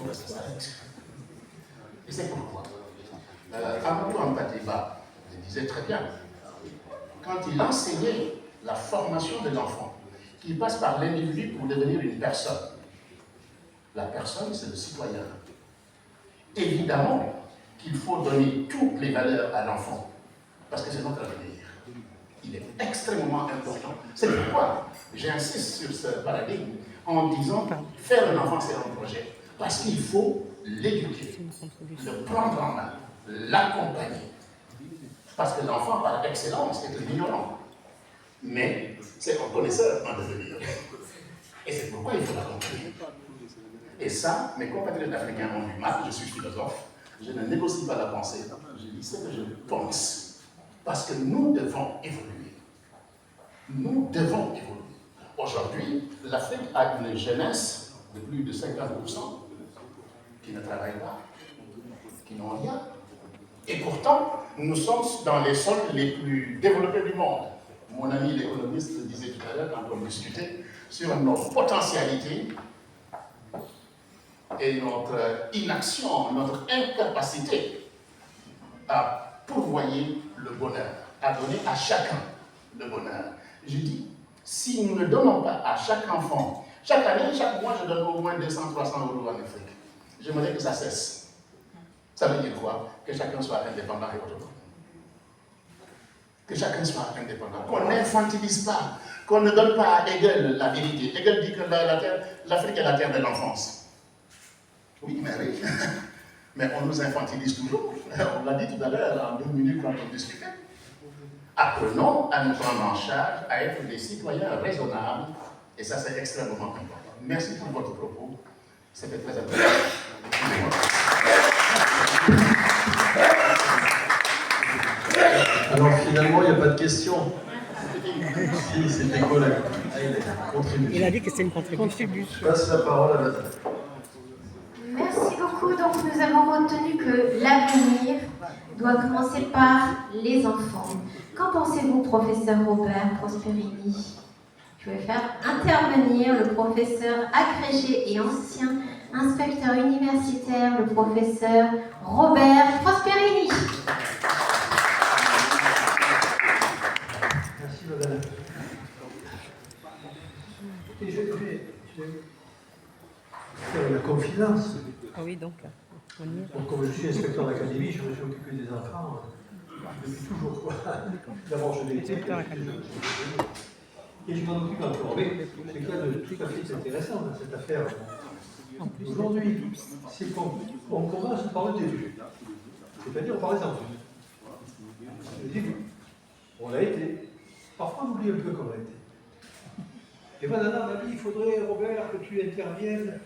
faut rester sage. Et c'est pourquoi, Amadou Ampateba le disait très bien, quand il enseignait la formation de l'enfant, qui passe par l'individu pour devenir une personne. La personne, c'est le citoyen. Évidemment qu'il faut donner toutes les valeurs à l'enfant, parce que c'est notre avenir. Il est extrêmement important. C'est pourquoi j'insiste sur ce paradigme en disant faire un enfant, c'est un projet. Parce qu'il faut l'éduquer, le prendre en main, l'accompagner. Parce que l'enfant, par excellence, est un ignorant. Mais c'est un connaisseur en devenir. Et c'est pourquoi il faut l'accompagner. Et ça, mes compatriotes africains ont du mal, je suis philosophe, je ne négocie pas la pensée, je dis ce que je pense. Parce que nous devons évoluer. Nous devons évoluer. Aujourd'hui, l'Afrique a une jeunesse de plus de 50% qui ne travaille pas, qui n'ont rien. Et pourtant, nous sommes dans les sols les plus développés du monde. Mon ami l'économiste le disait tout à l'heure quand on discutait sur nos potentialités et notre inaction, notre incapacité à pourvoyer le bonheur, à donner à chacun le bonheur. Je dis, si nous ne donnons pas à chaque enfant, chaque année, chaque mois, je donne au moins 200-300 € en Afrique. J'aimerais que ça cesse. Ça veut dire quoi? Que chacun soit indépendant et autonome. Que chacun soit indépendant. Qu'on n'infantilise pas, qu'on ne donne pas à Hegel la vérité. Hegel dit que l'Afrique est la terre de l'enfance. Oui, mais oui. Mais on nous infantilise toujours. On l'a dit tout à l'heure, en 2 minutes, quand on discutait. Apprenons à nous prendre en charge, à être des citoyens raisonnables. Et ça, c'est extrêmement important. Merci pour votre propos. C'était très important. Alors finalement, il n'y a pas de questions. Si, c'était quoi la contribution? Il a dit que c'est une contribution. Je passe la parole à Nathalie. Merci beaucoup. Donc nous avons retenu que l'avenir doit commencer par les enfants. Qu'en pensez-vous, professeur Robert Prosperini? Je vais faire intervenir le professeur agrégé et ancien inspecteur universitaire, le professeur Robert Prosperini. Merci madame. Et je vais faire la confidence. Ah oui, donc, on y est. Donc, comme je suis inspecteur d'académie, je me suis occupé des enfants depuis toujours. D'abord, je l'ai été. Et je m'en occupe encore. Mais c'est quoi de tout à fait intéressant dans cette affaire aujourd'hui, c'est qu'on commence par le début. C'est-à-dire par les enfants. Le début. On l'a été. Parfois, on oublie un peu qu'on l'a été. Et Madame m'a dit, il faudrait, Robert, que tu interviennes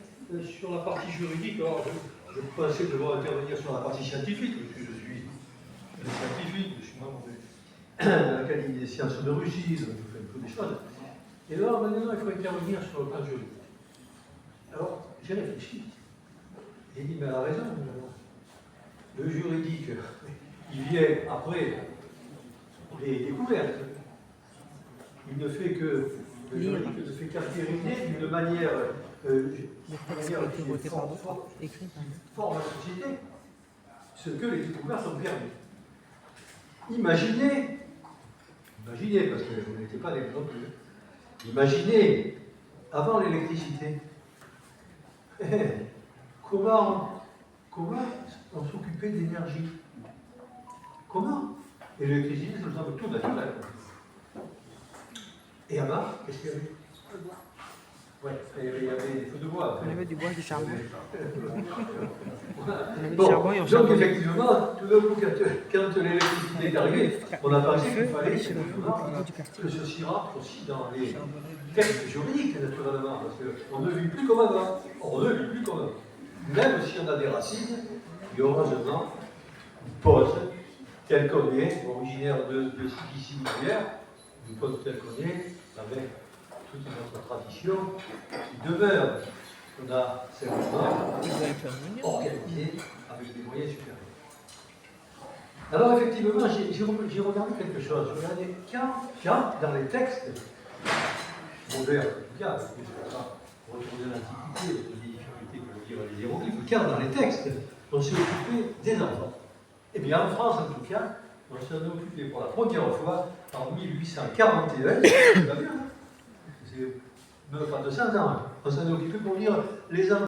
sur la partie juridique. Alors, je pensais devoir intervenir sur la partie scientifique, parce que je suis scientifique, je suis membre de l'Académie des sciences de Russie, je fais un peu des choses. Et là, maintenant, il faut intervenir sur le plan juridique. Alors, j'ai réfléchi. J'ai dit, mais elle a raison. Le juridique, il vient après les découvertes. Il ne fait que, le juridique ne fait qu'affirmer d'une manière qui forme la société ce que les découvertes ont permis. Imaginez, parce que vous n'étiez pas des non plus, imaginez, avant l'électricité, comment on s'occupait d'énergie? Comment? Et l'électricité, c'est le tout naturel. Et avant, qu'est-ce qu'il y avait? Oui, il y avait des feux de bois. On avait du bois, du charbon. Bon, donc effectivement, tout d'un coup, quand l'électricité est arrivée, on a pensé qu'il fallait que ceci rentre aussi dans les textes juridiques, naturellement, parce qu'on ne vit plus comme avant. On ne vit plus comme avant. Même si on a des racines, et heureusement, pose tel qu'on est, originaire de ici, une pose tel qu'on est, avec toute notre tradition, qui demeure. On a certainement organisé avec des moyens supérieurs. Alors effectivement, j'ai regardé quelque chose. J'ai regardé quand dans les textes modernes, en tout cas, pour retourner à l'Antiquité, les difficultés que veut dire les hiéroglyphes, car dans les textes, on s'est occupé des enfants. Eh bien, en France, en tout cas, on s'en est occupé pour la première fois en 1841. C'est pas bien, hein, c'est même pas 200 ans. On s'en est occupé pour dire les enfants.